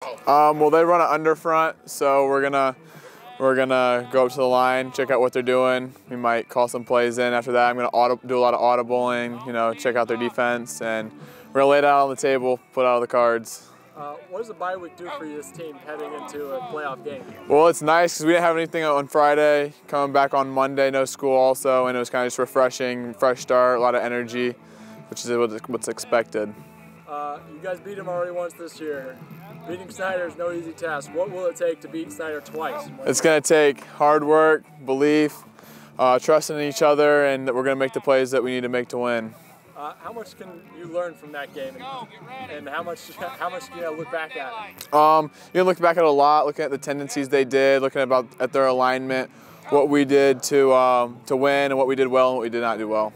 Well, they run an under front, so we're gonna go up to the line, check out what they're doing. We might call some plays in. After that, I'm gonna do a lot of audibling, check out their defense, and we're gonna lay it out on the table, put out all the cards. What does the bye week do for this team heading into a playoff game? Well, it's nice because we didn't have anything on Friday. Coming back on Monday, no school also, and it was kind of just refreshing, fresh start, a lot of energy, which is what's expected. You guys beat them already once this year. Beating Snyder is no easy task. What will it take to beat Snyder twice? It's going to take hard work, belief, trusting in each other, and that we're going to make the plays that we need to make to win. How much can you learn from that game, and how much can you look back at? You can look back at it a lot, looking at the tendencies they did, looking at their alignment, what we did to win, and what we did well and what we did not do well.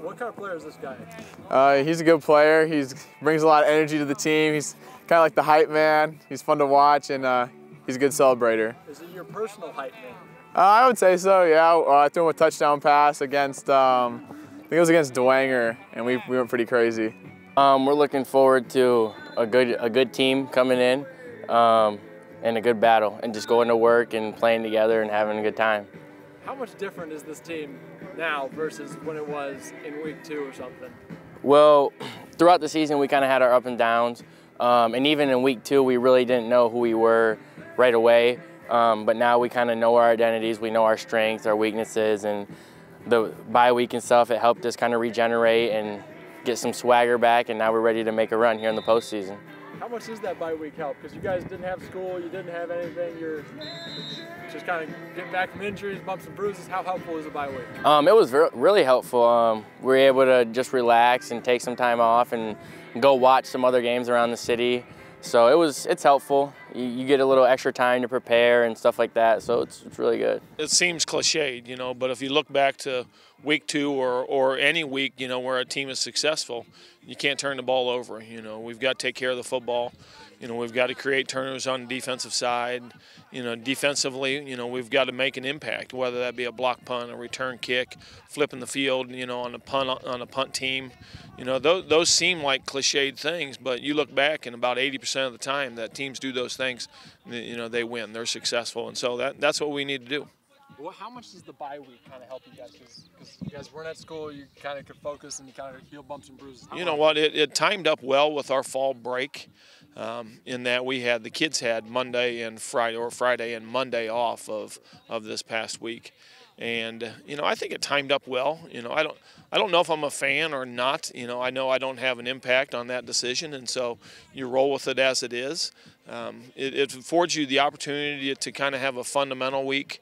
What kind of player is this guy? He's a good player. He brings a lot of energy to the team. He's kind of like the hype man. He's fun to watch, and he's a good celebrator. Is he your personal hype man? I would say so, yeah. I threw him a touchdown pass against, I think it was against Dwanger, and we went pretty crazy. We're looking forward to a good team coming in and a good battle, and just going to work and playing together and having a good time. How much different is this team now versus when it was in week 2 or something? Well, throughout the season we kind of had our up and downs, and even in week 2 we really didn't know who we were right away, but now we kind of know our identities, we know our strengths, our weaknesses, and the bye week and stuff, it helped us kind of regenerate and get some swagger back, and now we're ready to make a run here in the postseason. How much does that bye week help? Because you guys didn't have school, you didn't have anything, you're just kind of getting back from injuries, bumps and bruises. How helpful is the bye week? It was really helpful. We were able to just relax and take some time off and go watch some other games around the city. So it's helpful. You get a little extra time to prepare and stuff like that, so it's really good. It seems cliched, but if you look back to week 2 or any week, where a team is successful, you can't turn the ball over. We've got to take care of the football. We've got to create turnovers on the defensive side. Defensively, we've got to make an impact, whether that be a block punt, a return kick, flipping the field, on a punt team. Those seem like cliched things, but you look back and about 80% of the time that teams do those things, they win, they're successful, and so that's what we need to do. Well, how much does the bye week kind of help you guys? Because you guys weren't at school, you kind of could focus and you kind of heal bumps and bruises. You know what? It timed up well with our fall break, in that the kids had Monday and Friday, or Friday and Monday off of this past week, and I think it timed up well. I don't know if I'm a fan or not. I know I don't have an impact on that decision, and so you roll with it as it is. It affords you the opportunity to kind of have a fundamental week.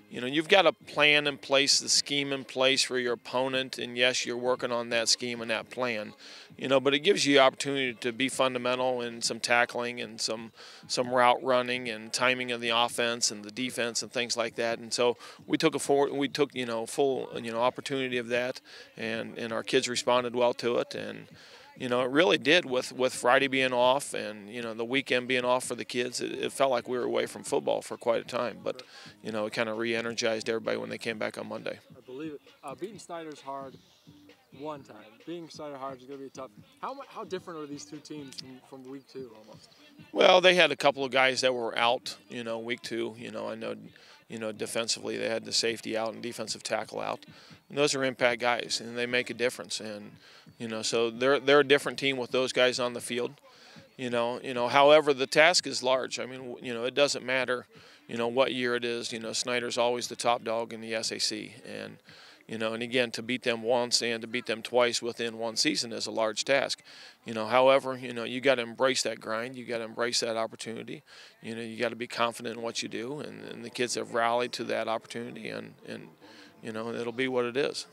You've got a plan in place, the scheme in place for your opponent, and yes, you're working on that scheme and that plan. But it gives you the opportunity to be fundamental in some tackling and some route running and timing of the offense and the defense and things like that. And so we took full opportunity of that, and our kids responded well to it. And it really did with Friday being off and, the weekend being off for the kids. It felt like we were away from football for quite a time, but, it kind of re-energized everybody when they came back on Monday. I believe it. Beating Snyder's hard one time. Beating Snyder hard is going to be tough. How different are these two teams from week 2 almost? Well, they had a couple of guys that were out, week 2. I know, defensively they had the safety out and defensive tackle out. And those are impact guys, and they make a difference. And, so they're a different team with those guys on the field. However, the task is large. I mean, it doesn't matter, what year it is. Snyder's always the top dog in the SAC. And, and again, to beat them once and to beat them twice within one season is a large task. However, you got to embrace that grind. You got to embrace that opportunity. You got to be confident in what you do, and the kids have rallied to that opportunity, and it'll be what it is.